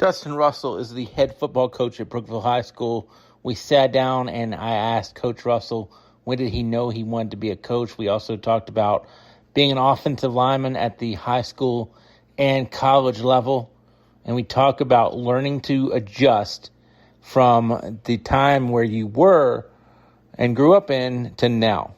Dustin Russell is the head football coach at Brookville High School. We sat down and I asked Coach Russell, when did he know he wanted to be a coach? We also talked about being an offensive lineman at the high school and college level. And we talk about learning to adjust from the time where you were and grew up in to now.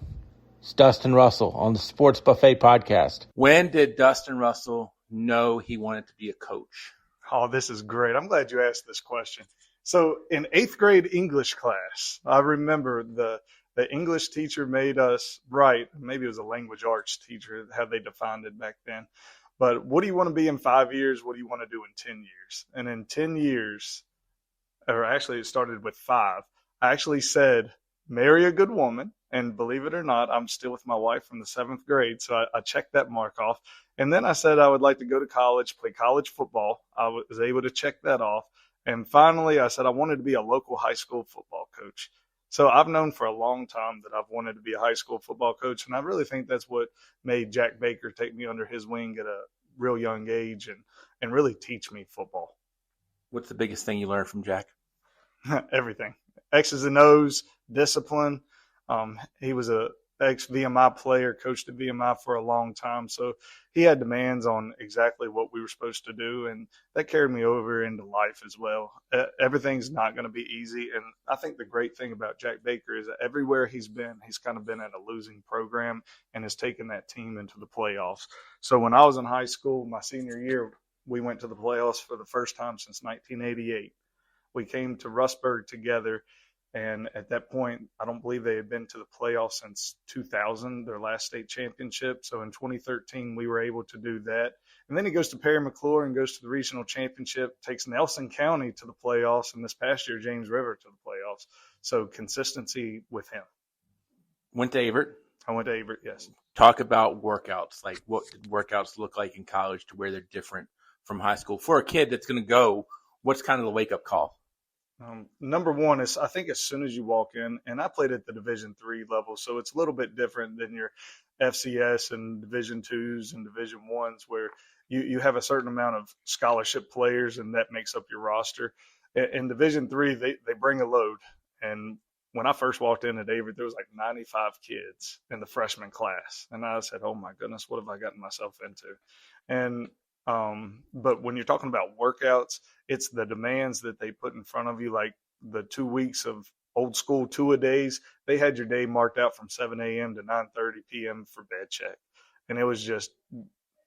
It's Dustin Russell on the Sports Buffet podcast. When did Dustin Russell know he wanted to be a coach? Oh, this is great. I'm glad you asked this question. So in 8th grade English class, I remember the English teacher made us write, maybe it was a language arts teacher, how they defined it back then. But what do you want to be in 5 years? What do you want to do in 10 years? And in 10 years, or actually it started with 5, I actually said, marry a good woman. And believe it or not, I'm still with my wife from the 7th grade. So I checked that mark off. And then I said I would like to go to college, play college football. I was able to check that off. And finally, I said I wanted to be a local high school football coach. So I've known for a long time that I've wanted to be a high school football coach. And I really think that's what made Jack Baker take me under his wing at a real young age and really teach me football. What's the biggest thing you learned from Jack? Everything. X's and O's, discipline. He was a ex-VMI player, coached at VMI for a long time. So he had demands on exactly what we were supposed to do. And that carried me over into life as well. Everything's not going to be easy. And I think the great thing about Jack Baker is that everywhere he's kind of been in a losing program and has taken that team into the playoffs. So when I was in high school, my senior year, we went to the playoffs for the first time since 1988. We came to Rustburg together. And at that point, I don't believe they had been to the playoffs since 2000, their last state championship. So in 2013, we were able to do that. And then he goes to Perry McClure and goes to the regional championship, takes Nelson County to the playoffs, and this past year, James River to the playoffs. So consistency with him. Went to Averett. I went to Averett, yes. Talk about workouts. Like, what did workouts look like in college to where they're different from high school? For a kid that's going to go, what's kind of the wake-up call? Number one is, I think as soon as you walk in, and I played at the Division III level, so it's a little bit different than your FCS and Division IIs and Division Is, where you have a certain amount of scholarship players, and that makes up your roster. In Division III, they bring a load. And when I first walked in at Averett, there was like 95 kids in the freshman class. And I said, oh, my goodness, what have I gotten myself into? And but when you're talking about workouts, it's the demands that they put in front of you, like the 2 weeks of old school two-a-days. They had your day marked out from 7 a.m. to 9:30 p.m. for bed check. And it was just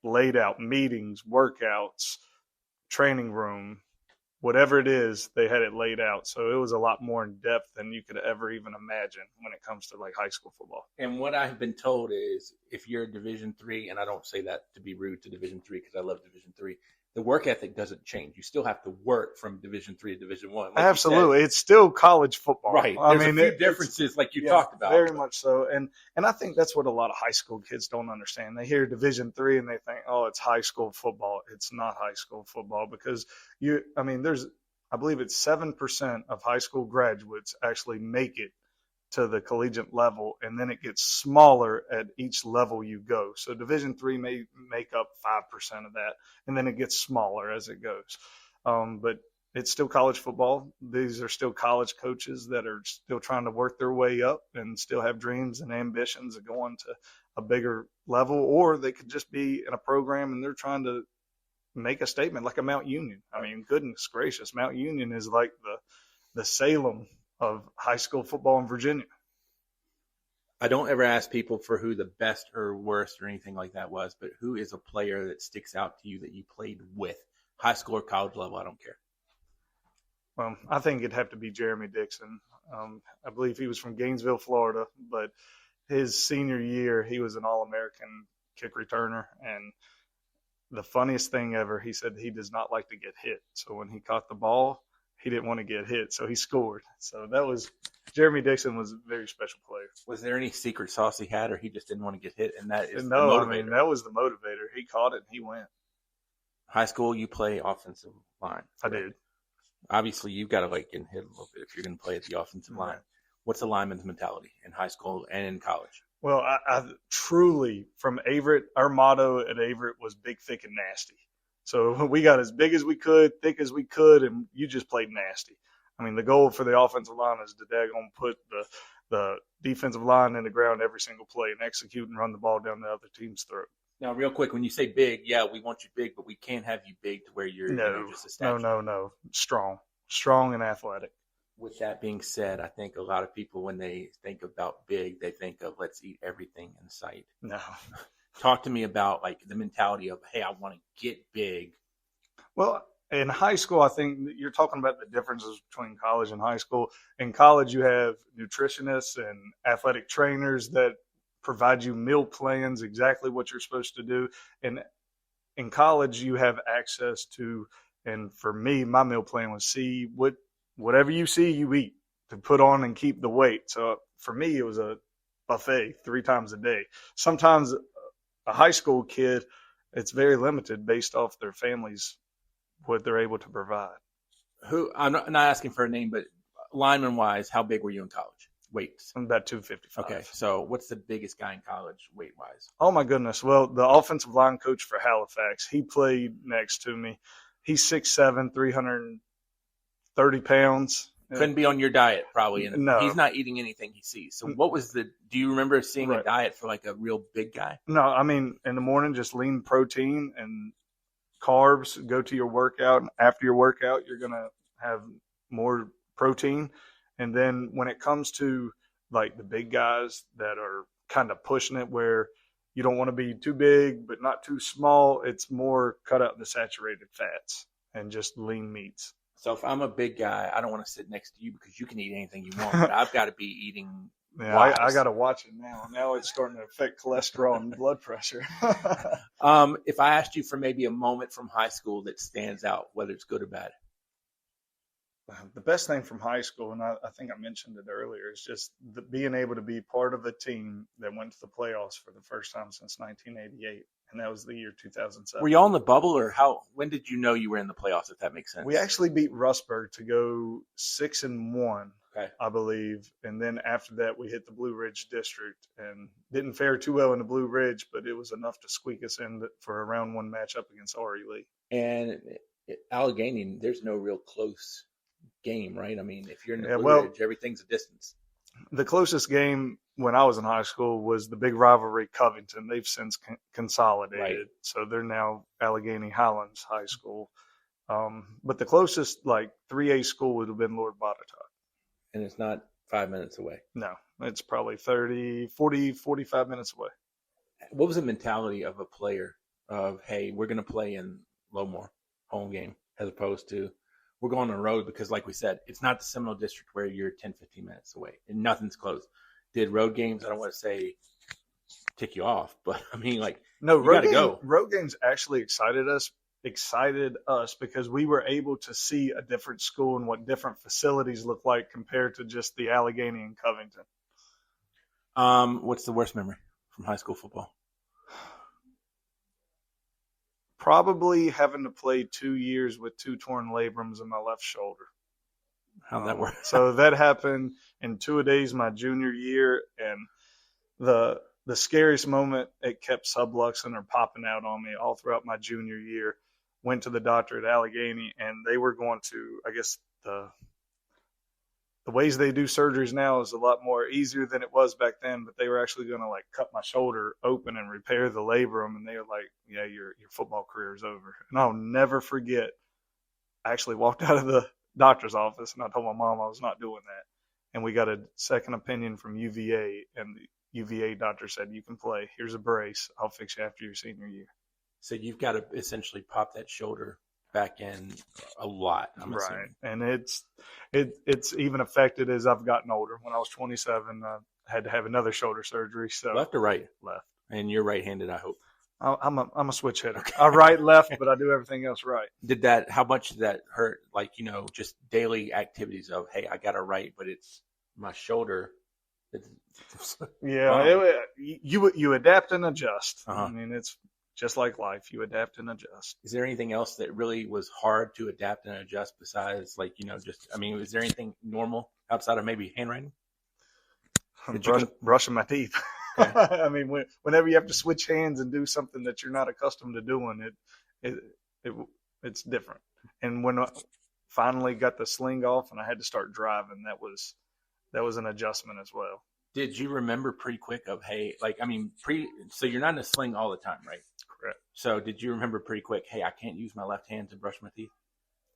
laid out meetings, workouts, training room, whatever it is, they had it laid out. So it was a lot more in depth than you could ever even imagine when it comes to like high school football. And what I've been told is if you're Division III, and I don't say that to be rude to Division III because I love Division III, the work ethic doesn't change. You still have to work from Division III to Division I. Like absolutely. It's still college football. Right. There's a few differences like you talked about. Very much so. And I think that's what a lot of high school kids don't understand. They hear Division III and they think, oh, it's high school football. It's not high school football because I believe it's 7% of high school graduates actually make it to the collegiate level, and then it gets smaller at each level you go. So Division III may make up 5% of that, and then it gets smaller as it goes. But it's still college football. These are still college coaches that are still trying to work their way up and still have dreams and ambitions of going to a bigger level, or they could just be in a program and they're trying to make a statement like a Mount Union. I mean, goodness gracious, Mount Union is like the Salem of high school football in Virginia. I don't ever ask people for who the best or worst or anything like that was, but who is a player that sticks out to you that you played with, high school or college level? I don't care. Well, I think it'd have to be Jeremy Dixon. I believe he was from Gainesville, Florida, but his senior year, he was an All-American kick returner. And the funniest thing ever, he said he does not like to get hit. So when he caught the ball, he didn't want to get hit, so he scored. So Jeremy Dixon was a very special player. Was there any secret sauce he had, or he just didn't want to get hit? And that is the motivator. I mean, that was the motivator. He caught it and he went. High school, you play offensive line. I did. Obviously, you've got to hit a little bit if you're going to play at the offensive line. What's the lineman's mentality in high school and in college? Well, I truly, from Averett, our motto at Averett was big, thick, and nasty. So we got as big as we could, thick as we could, and you just played nasty. I mean, the goal for the offensive line is to daggone put the defensive line in the ground every single play and execute and run the ball down the other team's throat. Now, real quick, when you say big, yeah, we want you big, but we can't have you big to where you're just a statue. No. Strong and athletic. With that being said, I think a lot of people, when they think about big, they think of let's eat everything in sight. No. Talk to me about like the mentality of, hey, I want to get big. Well, in high school, I think you're talking about the differences between college and high school. In college, you have nutritionists and athletic trainers that provide you meal plans, exactly what you're supposed to do. And in college, you have access to, and for me, my meal plan was whatever you see, you eat to put on and keep the weight. So for me, it was a buffet 3 times a day. Sometimes a high school kid, it's very limited based off their families, what they're able to provide. I'm not asking for a name, but lineman-wise, how big were you in college? Weights? I'm about 255. Okay, so what's the biggest guy in college weight-wise? Oh, my goodness. Well, the offensive line coach for Halifax, he played next to me. He's 6'7", 330 pounds. Couldn't be on your diet, probably. And no. He's not eating anything he sees. So do you remember seeing a diet for like a real big guy? No, I mean, in the morning, just lean protein and carbs, go to your workout. After your workout, you're going to have more protein. And then when it comes to like the big guys that are kind of pushing it where you don't want to be too big, but not too small, it's more cut out the saturated fats and just lean meats. So if I'm a big guy, I don't want to sit next to you because you can eat anything you want. But I've got to be eating. Yeah, I got to watch it now. Now it's starting to affect cholesterol and blood pressure. If I asked you for maybe a moment from high school that stands out, whether it's good or bad. The best thing from high school, and I think I mentioned it earlier, is just being able to be part of a team that went to the playoffs for the first time since 1988, and that was the year 2007. Were you all in the bubble, or when did you know you were in the playoffs, if that makes sense? We actually beat Rustburg to go 6-1, okay, I believe, and then after that we hit the Blue Ridge District and didn't fare too well in the Blue Ridge, but it was enough to squeak us in for a round 1 matchup against RE Lee. And Alleghany, there's no real close game, right? I mean, if you're in the Blue Ridge, everything's a distance. The closest game when I was in high school was the big rivalry Covington. They've since consolidated, right. So they're now Alleghany Highlands High School. But the closest, like 3A school, would have been Lord Botetourt. And it's not 5 minutes away. No, it's probably 45 minutes away. What was the mentality of a player of, hey, we're going to play in Lowmore, home game, as opposed to we're going on the road? Because like we said, it's not the Seminole District where you're 10, 15 minutes away and nothing's close. Did road games, I don't want to say tick you off, but I mean, like, no, you got to go. Road games actually excited us because we were able to see a different school and what different facilities look like compared to just the Alleghany and Covington. What's the worst memory from high school football? Probably having to play 2 years with 2 torn labrums in my left shoulder. How'd that work? So that happened in 2-a-days my junior year, and the scariest moment, it kept subluxing or popping out on me all throughout my junior year. Went to the doctor at Alleghany, and they were going to, I guess the ways they do surgeries now is a lot more easier than it was back then, but they were actually going to like cut my shoulder open and repair the labrum. And they were like, yeah, your football career is over. And I'll never forget, I actually walked out of the doctor's office and I told my mom I was not doing that. And we got a second opinion from UVA, and the UVA doctor said, you can play. Here's a brace. I'll fix you after your senior year. So you've got to essentially pop that shoulder back in a lot, I'm assuming. And it's even affected as I've gotten older. When I was 27, I had to have another shoulder surgery. So left or right? Left. And you're right-handed, I hope. I'm a switch hitter. Okay. I right, left, but I do everything else right. How much did that hurt? Like, just daily activities of, hey, I got to right, but it's my shoulder. Yeah, you adapt and adjust. Uh-huh. I mean, it's just like life. You adapt and adjust. Is there anything else that really was hard to adapt and adjust besides, like, is there anything normal outside of maybe handwriting? Brushing my teeth. Okay. I mean, whenever you have to switch hands and do something that you're not accustomed to doing, it's different. And when I finally got the sling off and I had to start driving, that was an adjustment as well. Did you remember pretty quick of, hey, like, I mean, so you're not in a sling all the time, right? Correct. So did you remember pretty quick, hey, I can't use my left hand to brush my teeth?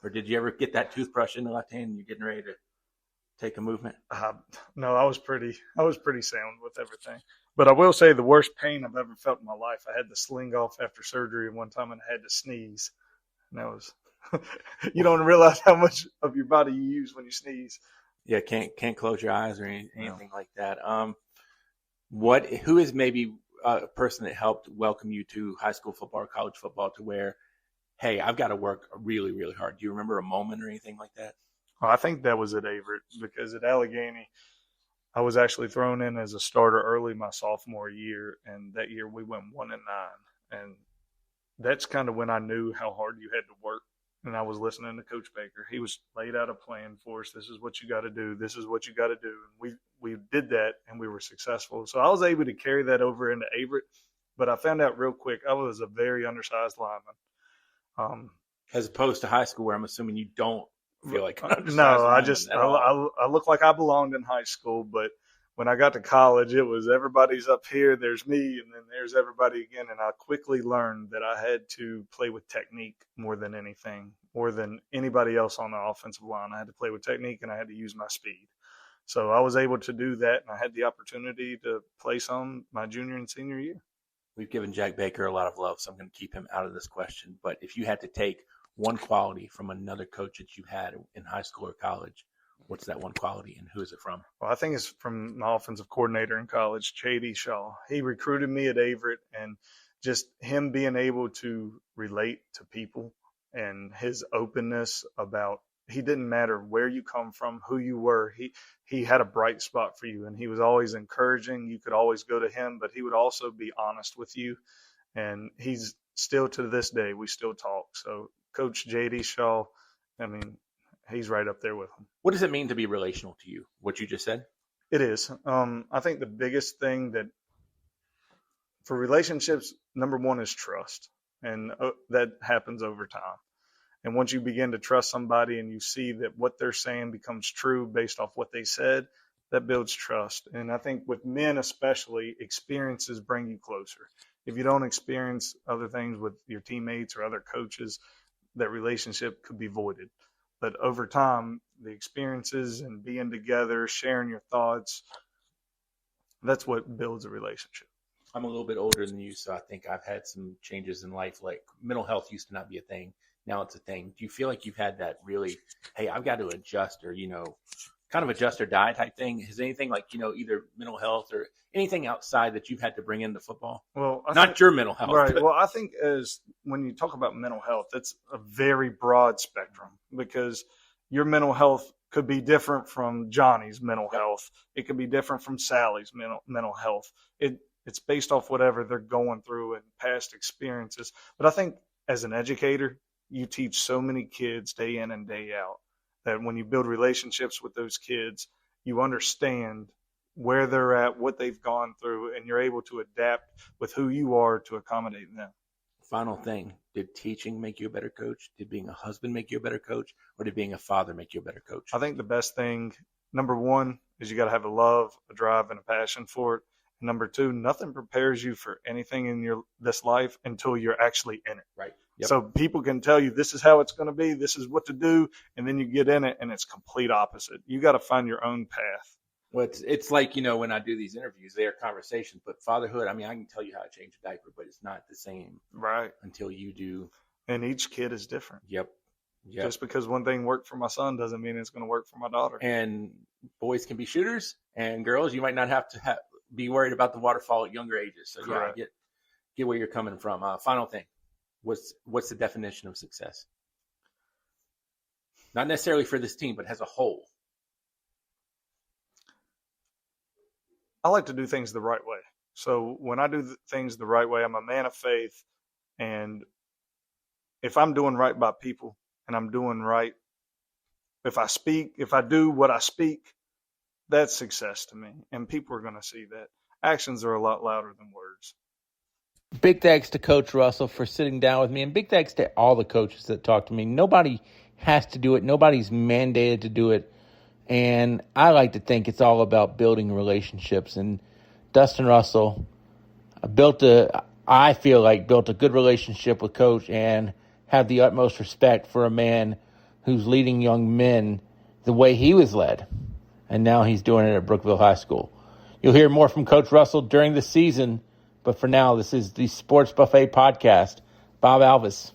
Or did you ever get that toothbrush in the left hand and you're getting ready to take a movement? No, I was pretty sound with everything. But I will say the worst pain I've ever felt in my life, I had the sling off after surgery one time and I had to sneeze. And that was, you don't realize how much of your body you use when you sneeze. Yeah, can't close your eyes or anything like that. Who is maybe a person that helped welcome you to high school football or college football to where, hey, I've got to work really, really hard? Do you remember a moment or anything like that? Well, I think that was at Averett, because at Alleghany, I was actually thrown in as a starter early my sophomore year, and that year we went 1-9, and that's kind of when I knew how hard you had to work. And I was listening to Coach Baker. He was laid out a plan for us. This is what you got to do. This is what you got to do. And we did that, and we were successful. So I was able to carry that over into Averett. But I found out real quick I was a very undersized lineman. As opposed to high school, where I'm assuming you don't feel like an undersized lineman. I look like I belonged in high school, but when I got to college, it was everybody's up here, there's me, and then there's everybody again. And I quickly learned that I had to play with technique more than anything, more than anybody else on the offensive line. I had to play with technique, and I had to use my speed. So I was able to do that, and I had the opportunity to play some my junior and senior year. We've given Jack Baker a lot of love, so I'm going to keep him out of this question. But if you had to take one quality from another coach that you had in high school or college, what's that one quality, and who is it from? Well, I think it's from my offensive coordinator in college, J.D. Shaw. He recruited me at Averett, and just him being able to relate to people and his openness about, he didn't matter where you come from, who you were. He had a bright spot for you, and he was always encouraging. You could always go to him, but he would also be honest with you. And he's still, to this day, we still talk. So Coach J.D. Shaw, I mean, he's right up there with him. What does it mean to be relational to you, what you just said? It is. I think the biggest thing that for relationships, number one is trust. And that happens over time. And once you begin to trust somebody and you see that what they're saying becomes true based off what they said, that builds trust. And I think with men especially, experiences bring you closer. If you don't experience other things with your teammates or other coaches, that relationship could be voided. But over time, the experiences and being together, sharing your thoughts, that's what builds a relationship. I'm a little bit older than you, so I think I've had some changes in life. Like mental health used to not be a thing. Now it's a thing. Do you feel like you've had that really, hey, I've got to adjust, or, kind of adjust or die type thing? Is anything like, either mental health or anything outside that you've had to bring into football? Well, your mental health. Right. Well, I think when you talk about mental health, it's a very broad spectrum, because your mental health could be different from Johnny's mental health. It could be different from Sally's mental health. It's based off whatever they're going through and past experiences. But I think as an educator, you teach so many kids day in and day out that when you build relationships with those kids, you understand where they're at, what they've gone through, and you're able to adapt with who you are to accommodate them. Final thing, did teaching make you a better coach? Did being a husband make you a better coach? Or did being a father make you a better coach? I think the best thing, number one, is you got to have a love, a drive, and a passion for it. And number two, nothing prepares you for anything in this life until you're actually in it. Right. Yep. So people can tell you this is how it's going to be, this is what to do, and then you get in it and it's complete opposite. You got to find your own path. Well, it's like, when I do these interviews, they are conversations, but fatherhood, I can tell you how to change a diaper, but it's not the same. Right. Until you do. And each kid is different. Yep. Just because one thing worked for my son doesn't mean it's going to work for my daughter. And boys can be shooters, and girls, you might not have to be worried about the waterfall at younger ages. So correct. Yeah, I get where you're coming from. Final thing. What's the definition of success? Not necessarily for this team, but as a whole. I like to do things the right way. So when I do things the right way, I'm a man of faith. And if I'm doing right by people and I'm doing right, if I do what I speak, that's success to me. And people are going to see that. Actions are a lot louder than words. Big thanks to Coach Russell for sitting down with me, and big thanks to all the coaches that talked to me. Nobody has to do it. Nobody's mandated to do it. And I like to think it's all about building relationships. And Dustin Russell built a good relationship with Coach and have the utmost respect for a man who's leading young men the way he was led. And now he's doing it at Brookville High School. You'll hear more from Coach Russell during the season. But for now, this is the Sports Buffet Podcast. Bob Alvis.